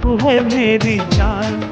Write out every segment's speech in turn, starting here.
तू है मेरी जान।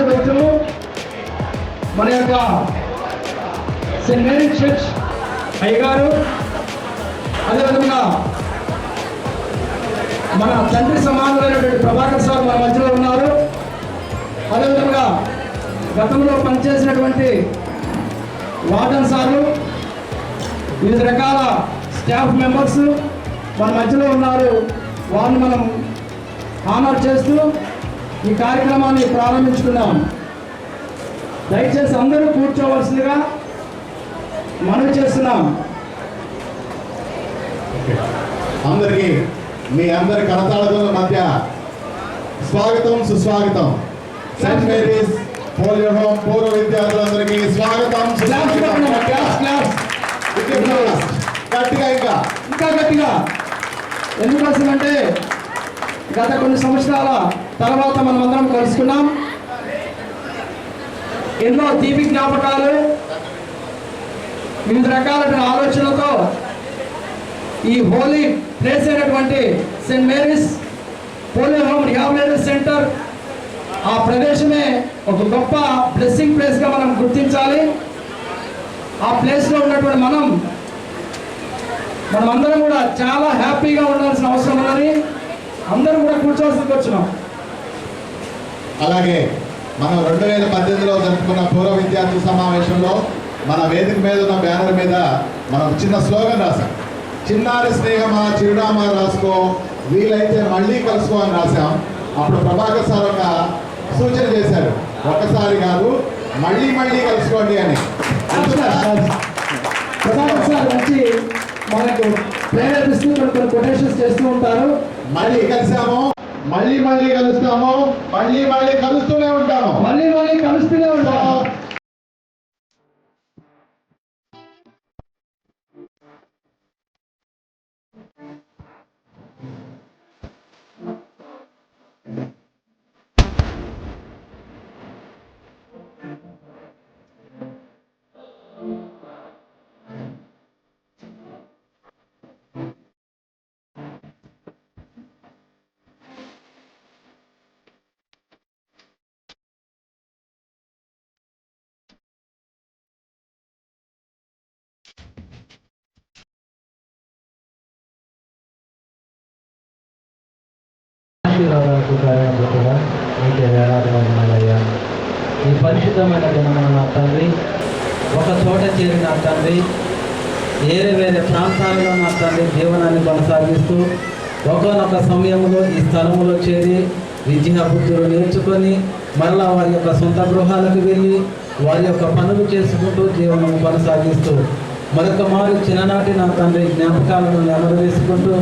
వ్యక్తులు మన యొక్క సెయింట్ మేరీ చర్చ్ అయ్యగారు, అదేవిధంగా మన తండ్రి సమానులైనటువంటి ప్రభాకర్ సార్ మన మధ్యలో ఉన్నారు. అదేవిధంగా గతంలో పనిచేసినటువంటి వార్డన్ సార్లు, వివిధ రకాల స్టాఫ్ మెంబర్స్ మన మధ్యలో ఉన్నారు. వారిని మనం ఆనర్ చేస్తూ ఈ కార్యక్రమాన్ని ప్రారంభించుకున్నాం. దయచేసి అందరూ కూర్చోవలసిందిగా మనవి చేస్తున్నాం. అందరికీ మీ అందరి కరతాళాల మధ్య స్వాగతం, సుస్వాగతం. సెయింట్ మేరీస్ పోలియో హోమ్ పూర్వ విద్యార్థులందరికీ స్వాగతం. గట్టిగా ఇంకా గట్టిగా. ఎందుకోసమంటే గత కొన్ని సంవత్సరాల తర్వాత మనం అందరం కలుసుకున్నాం. ఎన్నో తీపి జ్ఞాపకాలు, వివిధ రకాల ఆలోచనలతో ఈ హోలీ ప్లేస్ అయినటువంటి Saint Mary's polio home rehabilitation centre, ఆ ప్రదేశమే ఒక గొప్ప బ్లెస్సింగ్ ప్లేస్గా మనం గుర్తించాలి. ఆ ప్లేస్లో ఉన్నటువంటి మనమందరం కూడా చాలా హ్యాపీగా ఉండాల్సిన అవసరం ఉన్నది. అందరూ కూడా కూర్చోవలసిందికి వచ్చినాం. అలాగే మనం 2018లో జరుపుకున్న పూర్వ విద్యార్థుల సమావేశంలో మన వేదిక మీద ఉన్న బ్యానర్ మీద మనం చిన్న స్లోగన్ రాసాం. చిన్నారి స్నేహమా చిరునామా రాసుకో, వీలైతే మళ్ళీ కలుసుకో అని రాసాం. అప్పుడు ప్రభాకర్ సార్ ఒక సూచన చేశారు, ఒక్కసారి కాదు మళ్ళీ మళ్ళీ కలుసుకోండి అని. ప్రభాకర్ సార్ వచ్చి మనకు ప్రేరేపిస్తూ కొన్ని కొటేషన్స్ చేస్తూ ఉంటారు. మళ్ళీ కలిసాము, మళ్ళీ మళ్ళీ కలుస్తాము, మళ్ళీ మళ్ళీ కలుస్తూనే ఉంటాము, మళ్ళీ మళ్ళీ కలుస్తూనే ఉంటాము. మీకే వేలాదిమయ్యా. ఈ పరిశుద్ధమైన దినమున నా తండ్రి, ఒక చోట చేరిన నా తండ్రి, వేరే ప్రాంతాలలో నా తండ్రి జీవనాన్ని కొనసాగిస్తూ ఒకనొక సమయంలో ఈ స్థలంలో చేరి విద్యా బుద్ధులు నేర్చుకొని మరలా వారి యొక్క సొంత గృహాలకు వెళ్ళి వారి యొక్క పనులు చేసుకుంటూ జీవనం కొనసాగిస్తూ మరొక మారు చిన్ననాటి నా తండ్రి జ్ఞాపకాలను నెమరు వేసుకుంటూ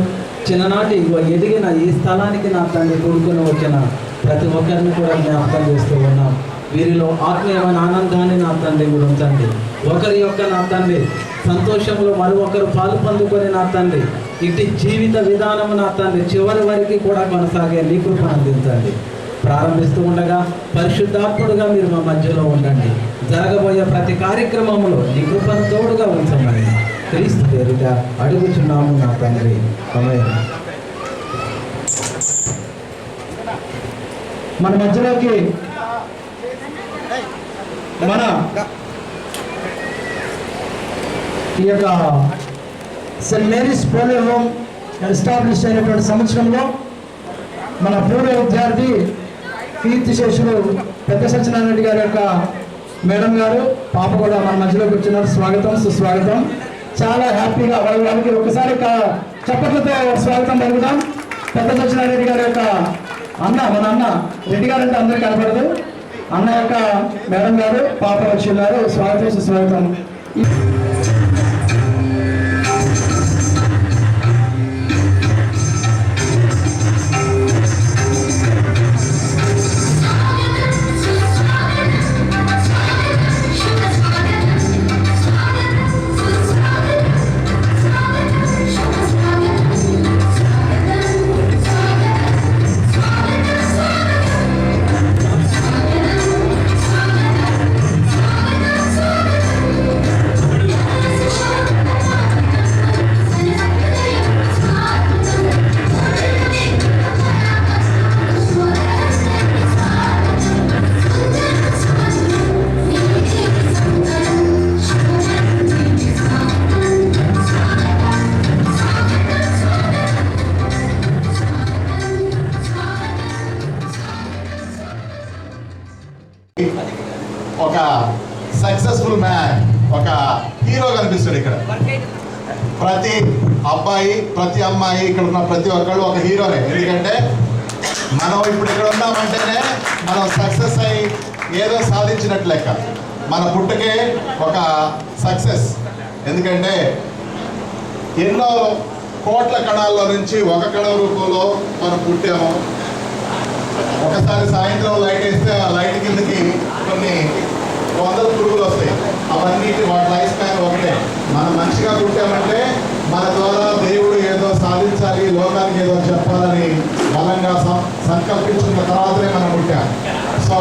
చిన్ననాటి ఎదిగిన ఈ స్థలానికి నా తండ్రి కూడుకుని వచ్చిన ప్రతి ఒక్కరిని కూడా జ్ఞాపకం చేస్తూ ఉన్నాం. వీరిలో ఆత్మీయమైన ఆనందాన్ని నా తండ్రి గురించండి. ఒకరి యొక్క నా తండ్రి సంతోషంలో మరొకరు పాలు పొందుకొని నా తండ్రి ఇటు జీవిత విధానం నా తండ్రి చివరి వరకు కూడా కొనసాగే నీ కృపను అందించండి. ప్రారంభిస్తూ ఉండగా పరిశుద్ధాత్ముడుగా మీరు మా మధ్యలో ఉండండి. జరగబోయే ప్రతి కార్యక్రమంలో నీ కృపను తోడుగా ఉంచమని క్రీస్తు పేరిట అడుగుచున్నాము నా తండ్రి. ఆమేన్. మన మధ్యలోకి మన ఈ యొక్క Saint Mary's polio home establish అయినటువంటి సంవత్సరంలో మన పూర్వ విద్యార్థి కీర్తిశేషులు పెద్ద సత్యనారాయణ రెడ్డి గారి యొక్క మేడం గారు పాప కూడా మన మధ్యలోకి వచ్చినారు. స్వాగతం, సుస్వాగతం. చాలా హ్యాపీగా వాళ్ళకి ఒకసారి చప్పట్లతో స్వాగతం పలుకుదాం. పెద్ద సత్యనారాయణ రెడ్డి గారి యొక్క అన్న, మన అన్న రెడ్డి గారు అంటే అందరికీ కనపడదు, అన్న యొక్క మేడం గారు పాప వచ్చి ఉన్నారు. స్వాగతం, సుస్వాగతం. సక్సెస్ఫుల్ మ్యాన్, ఒక హీరో కనిపిస్తాడు ఇక్కడ. ప్రతి అబ్బాయి ప్రతి అమ్మాయి ఇక్కడ ఉన్న ప్రతి ఒక్కళ్ళు ఒక హీరోనే. ఎందుకంటే మనం ఇప్పుడు ఇక్కడ ఉన్నామంటేనే మనం సక్సెస్ అయ్యి ఏదో సాధించినట్టు లెక్క. మన పుట్టుకే ఒక సక్సెస్. ఎందుకంటే ఎన్నో కోట్ల కణాల్లో నుంచి ఒక కణం రూపంలో మనం పుట్టాము. ఒకసారి సాయంత్రం లైట్ వేస్తే ఆ లైట్ కిందకి కొన్ని వందల పురుగులు వస్తాయి. అవన్నిటి వాటి లైఫ్ స్పాన్ ఒకటే. మనం మంచిగా పుట్టామంటే మన ద్వారా దేవుడు ఏదో సాధించాలి, లోకానికి ఏదో చెప్పాలని బలంగా సంకల్పించుకున్న తర్వాతనే మనం పుట్టాం. సో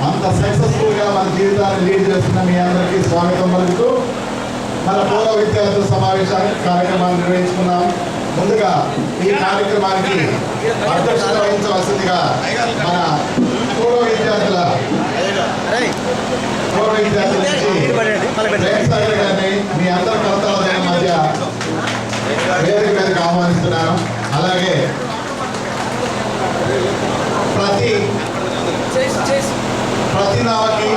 అంత సక్సెస్ఫుల్గా మన జీవితాన్ని లీడ్ చేస్తున్న మీ అందరికీ స్వాగతం పలుకుతూ మన పూర్వ విద్యార్థుల సమావేశానికి కార్యక్రమాన్ని నిర్వహించుకున్నాం. ముందుగా ఈ కార్యక్రమానికి అధ్యక్షత వహించవలసిందిగా మన పూర్వ విద్యార్థుల నుంచి గారిని మీ అందరి కర్తల మధ్య వేదిక మీదకి ఆహ్వానిస్తున్నాను. అలాగే ప్రతి నావకి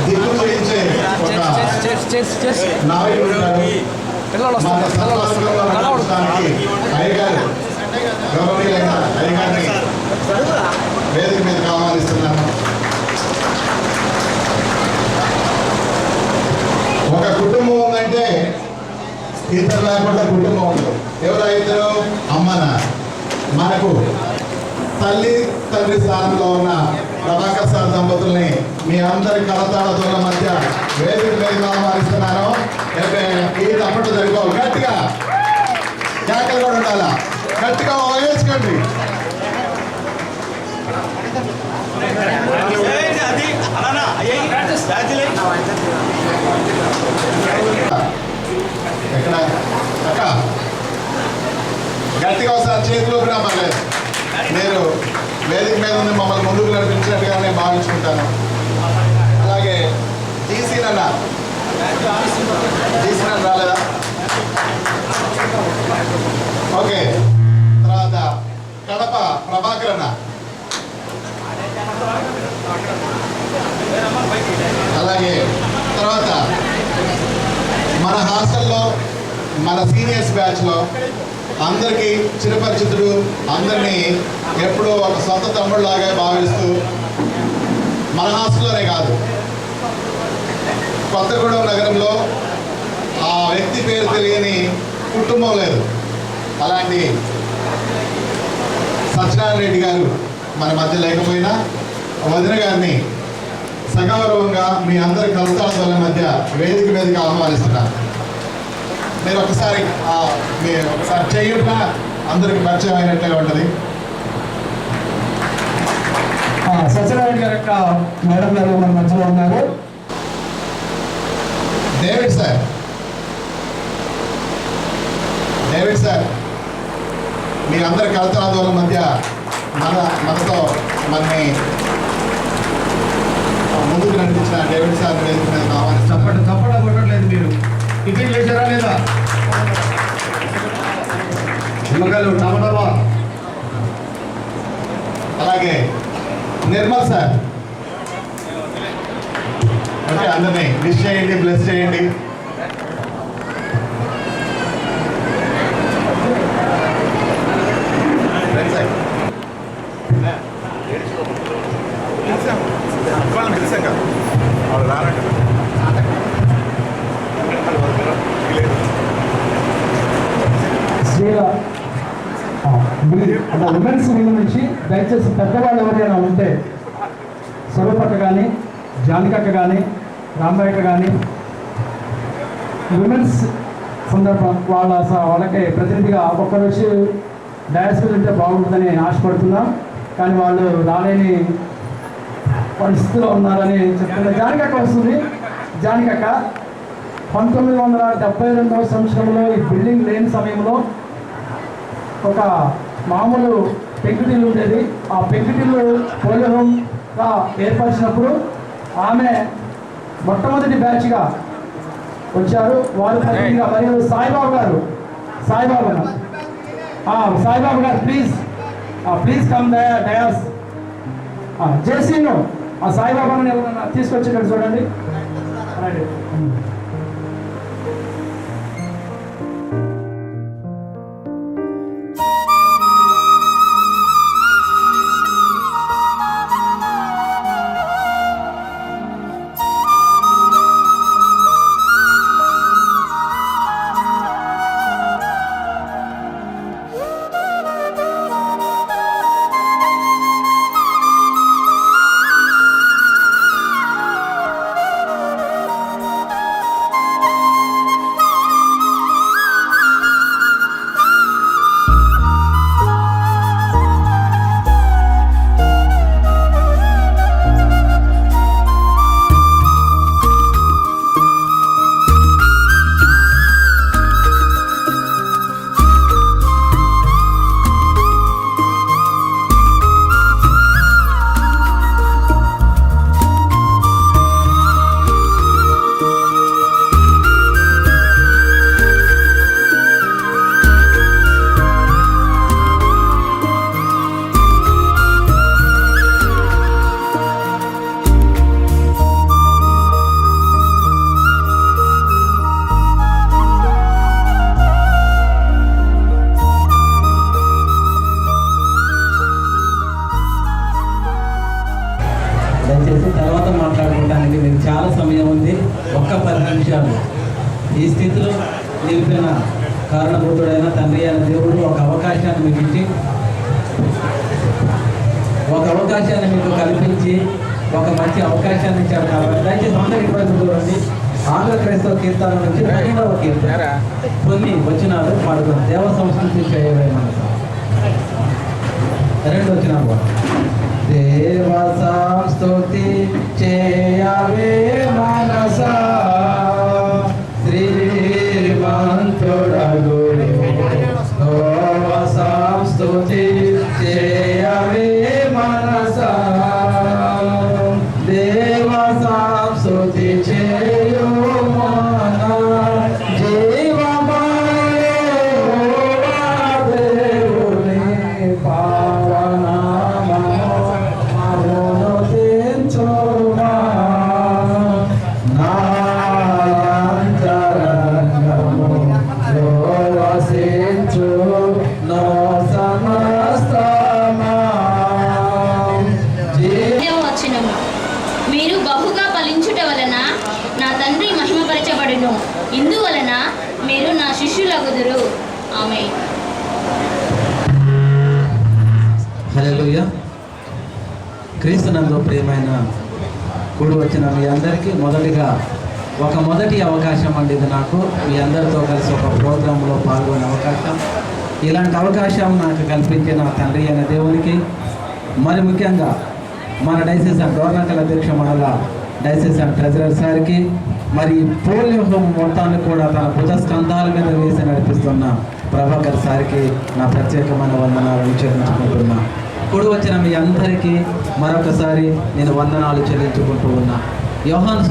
దిక్కు చూపించే ఒక నావికుడు అయ్యగారు, గౌరవనీయులైన అయ్యగారిని వేదిక మీదకి ఆహ్వానిస్తున్నాను. ఒక కుటుంబం ఉందంటే ఇద్దరు లేకుండా కుటుంబం ఉండదు. ఎవరైతే అమ్మ నాన్న. మనకు తల్లి తండ్రి స్థానంలో ఉన్న ప్రభాకర్ సార్ దంపతుల్ని మీ అందరి కరతాళతోల మధ్య వేదిక మీద ఆహ్వానిస్తున్నాను. ఈ తప్పట్లు జరుగుకోవాలి. గట్టిగా జాగ్రత్తలు కూడా ఉండాలా. గట్టిగా వేసుకోండి. ఎక్కడ అక్క గట్టిగా ఒకసారి చేతిలో రామలేదు. మీరు వేదిక మీద ఉంది మమ్మల్ని ముందుకు నడిపించినట్టుగానే భావించుకుంటాను. అలాగే జీసీ నన్న రాలేదా? ఓకే. తర్వాత కడప ప్రభాకర్ అన్న, అలాగే తర్వాత మన హాస్టల్లో మన సీనియర్స్ బ్యాచ్లో అందరికీ చిరపరిచితుడు, అందరినీ ఎప్పుడూ ఒక సొంత తమ్ముళ్ళలాగా భావిస్తూ మన హాస్టల్లోనే కాదు కొత్తగూడెం నగరంలో ఆ వ్యక్తి పేరు తెలియని కుటుంబం లేదు. అలాంటి సత్యనారాయణ రెడ్డి గారు మన మధ్య లేకపోయినా వదిన గారిని సగౌరవంగా మీ అందరి కలతాల మధ్య వేదిక మీదకి ఆహ్వానిస్తున్నారు. మీరు ఒకసారి చేయుట అందరికి పరిచయం అయినట్టుగా ఉంటుంది. సత్యనారాయణ గారి యొక్క మేడం గారు మన మధ్యలో ఉన్నారు. డేవిడ్ సార్ మీ అందరి కలతాల మధ్య మనతో మనని ముందుకు నడిపించిన డేవిడ్ సార్ వేదిక మీద ఆహ్వానిస్తున్నారు. చప్పట కొట్టట్లేదు మీరు. టికెట్ వేసారా లేదా? నిమ్మకాయలు టమాటా. అలాగే నిర్మల్ సార్. ఓకే, అందరినీ విష్ చేయండి, బ్లెస్ చేయండి. ఉమెన్స్ వింగ్ నుంచి దయచేసి పెద్దవాళ్ళు ఎవరైనా ఉంటే స్వరూపక్క కానీ, జానకక్క కానీ, రాంబాయక్క కానీ ఉమెన్స్ సందర్భం వాళ్ళకి ప్రతినిధిగా ఒక్కరు వచ్చి డయాస్ మీద ఉంటే బాగుంటుందని ఆశపడుతున్నాం. కానీ వాళ్ళు రాలేని పరిస్థితిలో ఉన్నారని చెప్తున్నారు. జానకక్క వస్తుంది. జానకక్క 1972వ సంవత్సరంలో ఈ బిల్డింగ్ లేని సమయంలో ఒక మామూలు పెంకుటిల్లు ఉండేది. ఆ పెంకుటిల్లు పోలియో హోమ్గా ఏర్పరిచినప్పుడు ఆమె మొట్టమొదటి బ్యాచ్గా వచ్చారు. వారు ప్రతినిధిగా మరియు సాయిబాబు గారు ప్లీజ్ కమ్ డయాస్. జేసీను ఆ సాయిబాబాను తీసుకొచ్చేటట్టు చూడండి. దయచేసి తర్వాత మాట్లాడుకోవడానికి మీకు చాలా సమయం ఉంది. ఒక్క 10 నిమిషాలు. ఈ స్థితిలో నిలిపిన కారణభూతుడైన తండ్రి అయిన దేవుడు ఒక అవకాశాన్ని మీకు ఇచ్చి, ఒక అవకాశాన్ని మీకు కల్పించి, ఒక మంచి అవకాశాన్ని ఇచ్చారు కాబట్టి దయచేసి అందరూ ఇటువైపు చూడండి. ఆంధ్ర క్రైస్తవ కీర్తన నుంచి 12వ కీర్తన కొన్ని వచనాలు పాడుకున్నాం. దేవ సంస్కృతి చేయవే మనసు 2 వచనాలు. దేవ సంస్తుతి చేయవే మనసా శ్రీమంతుడగు దేవ సంస్తుతి చేయవే మనసా దేవ సంస్తుతి చేయు మన జీవమయే దేవుని పావనమను తెంచుమా నాయంతరంగములో వసించు నో సమస్తమా. వచనము మీరు బహుగా ఫలించుట వలన నా తండ్రి మహిమపరచబడును, ఇందువలన మీరు నా శిష్యులగుదురు. ఆమేన్. హల్లెలూయా. క్రీస్తునందు ప్రియమైన కూడి వచ్చిన మీ అందరికీ మొదటి అవకాశం అండి ఇది. నాకు మీ అందరితో కలిసి ఒక ప్రోగ్రాంలో పాల్గొనే అవకాశం. ఇలాంటి అవకాశం నాకు కల్పించిన తండ్రి అయిన దేవునికి, మరి ముఖ్యంగా మన డైసెస్ అండ్ డోర్నకల్ అధ్యక్ష మండల డైసెస్ అండ్ ట్రెజరర్ సార్కి, మరి పోలియో హోమ్ మొత్తాన్ని కూడా తన భుజస్కంధాల మీద వేసి నడిపిస్తున్న ప్రభాకర్ సార్కి నా ప్రత్యేకమైన వందనాలను చెల్లించుకుంటున్నా. కూడి వచ్చిన మీ అందరికీ మరొకసారి నేను వందనాలు చెల్లించుకుంటూ ఉన్నా. యోహాను